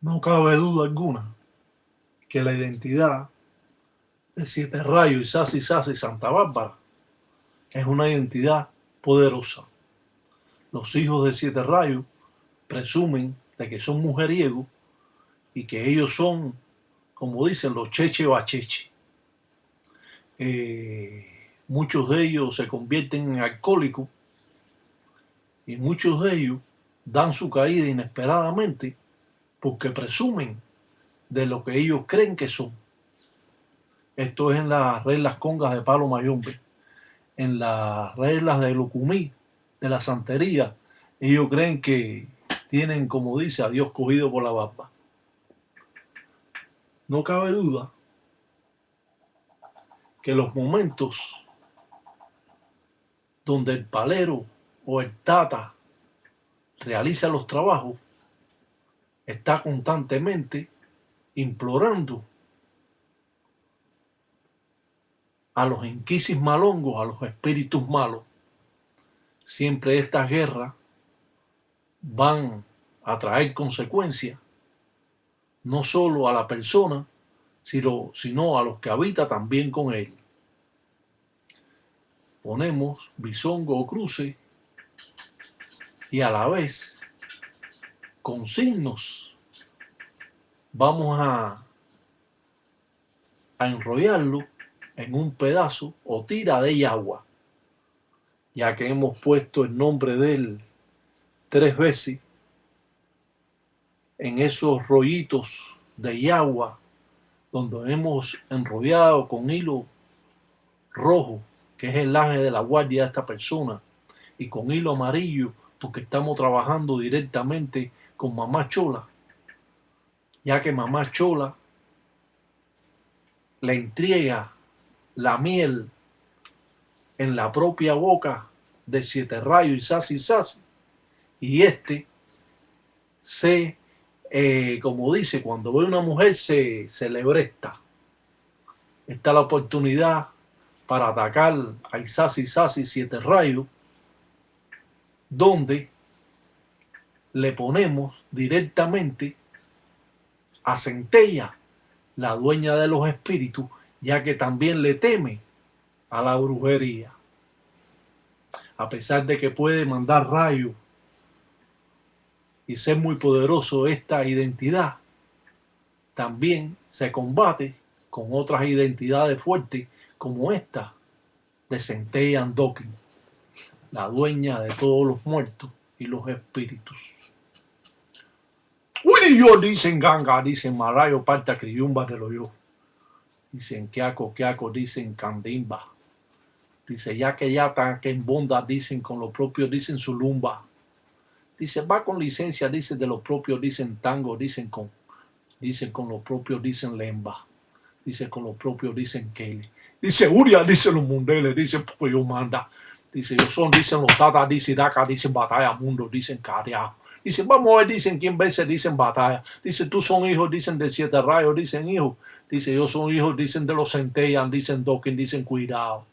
No cabe duda alguna que la identidad de Siete Rayos y Sasi Sasi Santa Bárbara es una identidad poderosa. Los hijos de Siete Rayos presumen de que son mujeriegos y que ellos son, como dicen, los cheche bacheche. Muchos de ellos se convierten en alcohólicos y muchos de ellos dan su caída inesperadamente porque presumen de lo que ellos creen que son. Esto es en las reglas congas de Palo Mayombe. En las reglas de Lucumí, de la santería, ellos creen que tienen, como dice, a Dios cogido por la barba. No cabe duda que los momentos donde el palero o el tata realiza los trabajos está constantemente implorando a los inquisis malongos, a los espíritus malos. Siempre estas guerras van a traer consecuencias no solo a la persona, sino a los que habita también con él. Ponemos bisongo o cruce y a la vez con signos vamos a enrollarlo en un pedazo o tira de agua, ya que hemos puesto el nombre de él 3 veces en esos rollitos de agua donde hemos enrollado con hilo rojo, que es el aje de la guardia de esta persona, y con hilo amarillo, porque estamos trabajando directamente con mamá Chola, ya que mamá Chola le entrega la miel en la propia boca de Siete Rayos y Sasi Sasi, y este como dice, cuando ve una mujer se le bresta. Esta es la oportunidad para atacar a Isasi Sasi Siete Rayos, donde le ponemos directamente a Centella, la dueña de los espíritus, ya que también le teme a la brujería. A pesar de que puede mandar rayos y ser muy poderoso esta identidad, también se combate con otras identidades fuertes como esta de Centella Andokin, la dueña de todos los muertos y los espíritus. Willy yo dicen ganga, dicen marayo, parta, criyumba, reloyo. Dicen Keako, dicen Candimba. Dice, ya que ya está que en bonda, dicen con los propios, dicen Zulumba. Dice, va con licencia, dice de los propios, dicen tango, dicen con los propios, dicen lemba. Dice, con los propios, dicen Kelly. Dice, Uria, dicen los mundeles, dicen porque yo manda. Dice, yo son, dicen los tatas, dicen Daca, dicen batalla mundo, dicen cariajo. Dice, vamos a ver, dicen quién vence, dicen batalla. Dice, tú son hijos, dicen de Siete Rayos, dicen hijos. Dice, yo son hijos, dicen de los Centellan, dicen Dokken, dicen cuidado.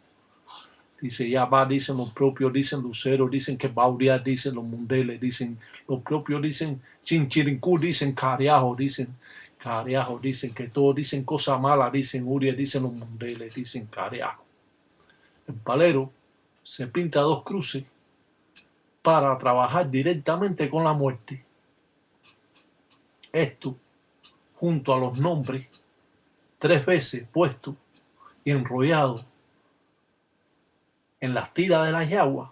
Dice, ya va, dicen los propios, dicen Lucero, dicen que Bauria, dicen los mundeles, dicen los propios, dicen Chinchirincú, dicen cariajo, dicen que todos dicen cosa mala, dicen Uria, dicen los mundeles, dicen cariajo. El palero se pinta 2 cruces para trabajar directamente con la muerte. Esto, junto a los nombres, 3 veces puesto y enrollado en las tiras de las yaguas,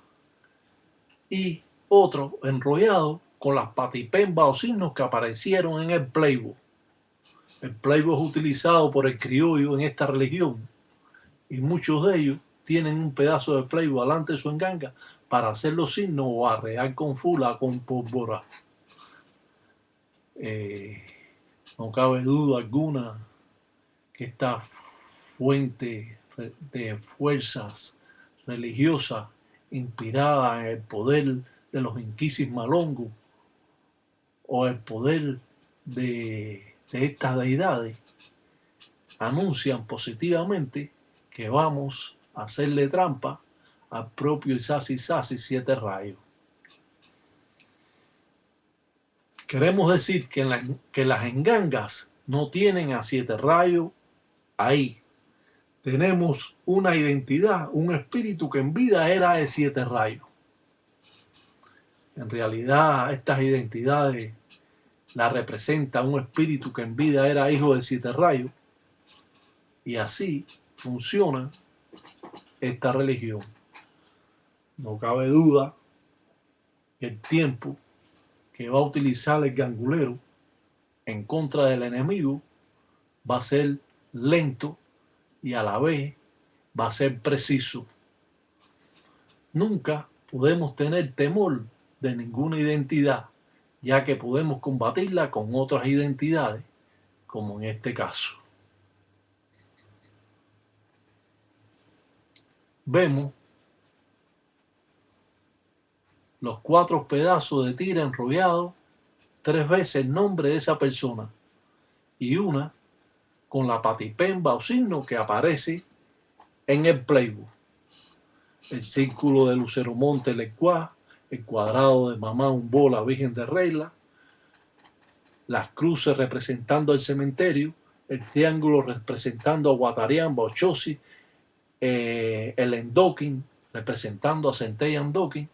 y otro enrollado con las patipembas o signos que aparecieron en el Playboy. El Playboy es utilizado por el criollo en esta religión y muchos de ellos tienen un pedazo de Playboy delante de su enganga para hacer los signos o arrear con fula con pólvora. No cabe duda alguna que esta fuente de fuerzas religiosas inspirada en el poder de los inquisis malongos o el poder de estas deidades anuncian positivamente que vamos a hacerle trampa al propio Isasi Sasi Siete Rayos. Queremos decir que las engangas no tienen a siete rayos ahí. Tenemos una identidad, un espíritu que en vida era de siete rayos. En realidad, estas identidades las representa un espíritu que en vida era hijo de siete rayos. Y así funciona esta religión. No cabe duda que el tiempo que va a utilizar el gangulero en contra del enemigo va a ser lento y a la vez va a ser preciso. Nunca podemos tener temor de ninguna identidad, ya que podemos combatirla con otras identidades, como en este caso. Vemos los 4 pedazos de tira enrollados 3 veces el nombre de esa persona y una con la patipemba o signo que aparece en el playbook. El círculo de Lucero Monte Lecuá, el cuadrado de Mamá Umbola Virgen de Regla, las cruces representando el cementerio, el triángulo representando a Guatariamba o Chosi, el endoquín representando a Centella Endoquín,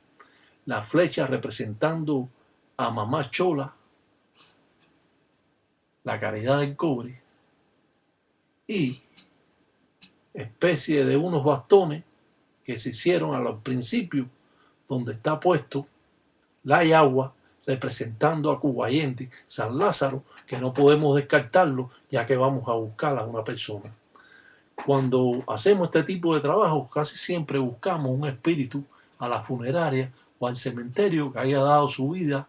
la flecha representando a Mamá Chola, la caridad del cobre y especie de unos bastones que se hicieron a los principios donde está puesto la yagua representando a Cubayente, San Lázaro, que no podemos descartarlo ya que vamos a buscar a una persona. Cuando hacemos este tipo de trabajo casi siempre buscamos un espíritu a la funeraria o al cementerio que haya dado su vida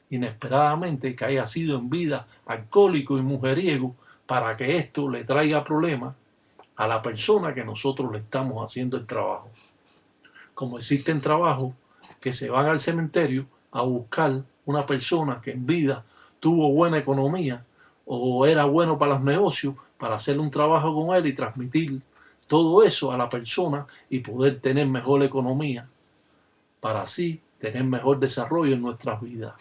inesperadamente, que haya sido en vida alcohólico y mujeriego, para que esto le traiga problemas a la persona que nosotros le estamos haciendo el trabajo. Como existen trabajos que se van al cementerio a buscar una persona que en vida tuvo buena economía o era bueno para los negocios, para hacer un trabajo con él y transmitir todo eso a la persona y poder tener mejor economía, para así tener mejor desarrollo en nuestras vidas.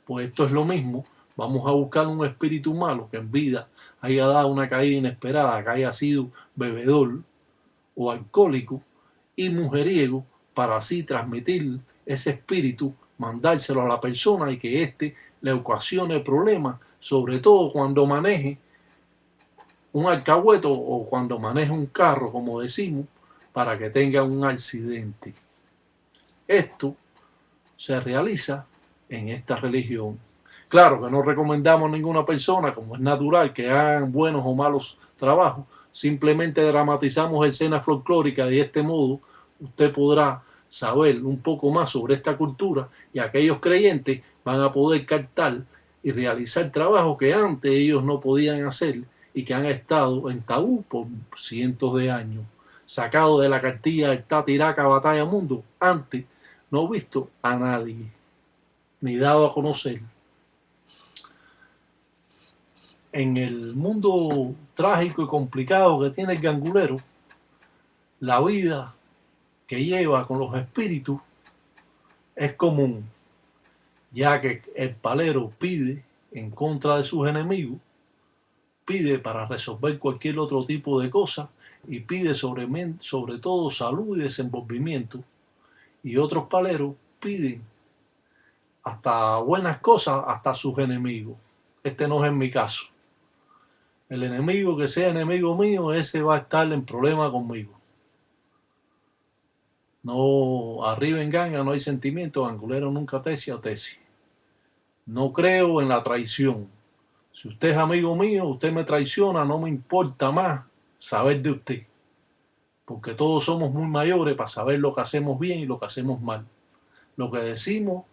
Pues esto es lo mismo, vamos a buscar un espíritu malo que en vida haya dado una caída inesperada, que haya sido bebedor o alcohólico y mujeriego, para así transmitir ese espíritu, mandárselo a la persona y que éste le ocasione problemas, sobre todo cuando maneje un alcahueto o cuando maneje un carro, como decimos, para que tenga un accidente. Esto se realiza en esta religión. Claro que no recomendamos a ninguna persona, como es natural, que hagan buenos o malos trabajos. Simplemente dramatizamos escenas folclóricas. De este modo usted podrá saber un poco más sobre esta cultura y aquellos creyentes van a poder captar y realizar trabajos que antes ellos no podían hacer y que han estado en tabú por cientos de años. Sacado de la cartilla del Tatiraca Batalla Mundo, antes no visto a nadie ni dado a conocer. En el mundo trágico y complicado que tiene el gangulero, la vida que lleva con los espíritus es común, ya que el palero pide en contra de sus enemigos, pide para resolver cualquier otro tipo de cosa y pide sobre todo salud y desenvolvimiento, y otros paleros piden hasta buenas cosas hasta sus enemigos. Este no es mi caso. El enemigo que sea enemigo mío, ese va a estar en problema conmigo. No, arriba en ganga no hay sentimiento, gangulero nunca tesia o tesis. No creo en la traición. Si usted es amigo mío, usted me traiciona, no me importa más saber de usted. Porque todos somos muy mayores para saber lo que hacemos bien y lo que hacemos mal. Lo que decimos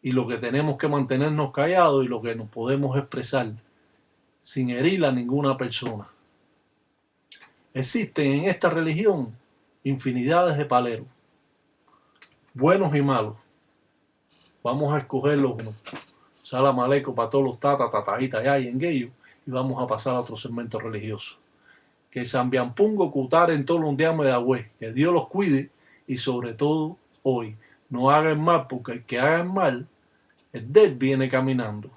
y lo que tenemos que mantenernos callados y lo que nos podemos expresar sin herir a ninguna persona. Existen en esta religión infinidades de paleros, buenos y malos. Vamos a escoger los buenos. Salam aleikum para todos los tatajitas ya y en Gueyo, y vamos a pasar a otro segmento religioso. Que Sambiampungo Cutar en todo un día de Agüe, que Dios los cuide y sobre todo hoy no hagan mal, porque el que haga mal El dead viene caminando.